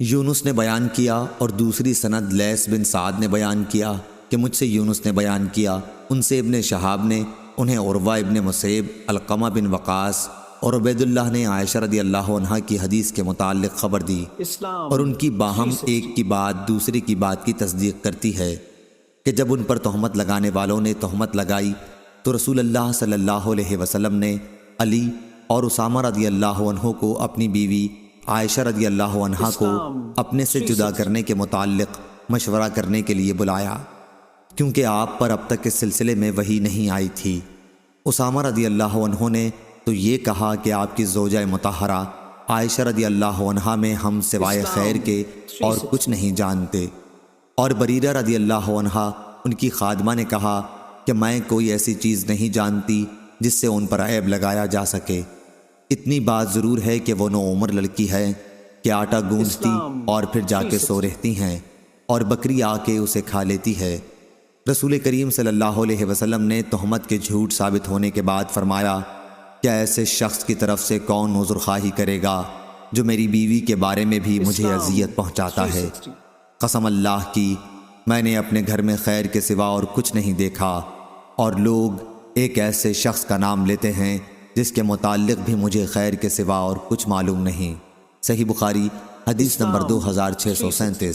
یونس نے بیان کیا اور دوسری سند لیث بن سعد نے بیان کیا کہ مجھ سے یونس نے بیان کیا، ان سے ابن شہاب نے، انہیں عروہ ابن مسیب، علقمہ بن وقاص اور عبید اللہ نے عائشہ رضی اللہ عنہا کی حدیث کے متعلق خبر دی، اور ان کی باہم ایک کی بات دوسری کی بات کی تصدیق کرتی ہے کہ جب ان پر تہمت لگانے والوں نے تہمت لگائی تو رسول اللہ صلی اللہ علیہ وسلم نے علی اور اسامہ رضی اللہ عنہ کو اپنی بیوی عائشہ رضی اللہ عنہا کو اپنے سے جدا کرنے کے متعلق مشورہ کرنے کے لیے بلایا، کیونکہ آپ پر اب تک اس سلسلے میں وحی نہیں آئی تھی۔ اسامہ رضی اللہ عنہ نے تو یہ کہا کہ آپ کی زوجہ مطہرہ عائشہ رضی اللہ عنہا میں ہم سوائے خیر کے اور کچھ نہیں جانتے، اور بریرہ رضی اللہ عنہا ان کی خادمہ نے کہا کہ میں کوئی ایسی چیز نہیں جانتی جس سے ان پر عیب لگایا جا سکے، اتنی بات ضرور ہے کہ وہ نوعمر لڑکی ہے کہ آٹا گوندتی اور پھر جا کے سو رہتی ہیں اور بکری آ کے اسے کھا لیتی ہے۔ رسول کریم صلی اللہ علیہ وسلم نے تہمت کے جھوٹ ثابت ہونے کے بعد فرمایا، کیا ایسے شخص کی طرف سے کون عذر خواہی کرے گا جو میری بیوی کے بارے میں بھی مجھے اذیت پہنچاتا ہے؟ قسم اللہ کی، میں نے اپنے گھر میں خیر کے سوا اور کچھ نہیں دیکھا، اور لوگ ایک ایسے شخص کا نام لیتے ہیں جس کے متعلق بھی مجھے خیر کے سوا اور کچھ معلوم نہیں۔ صحیح بخاری حدیث نمبر 2637۔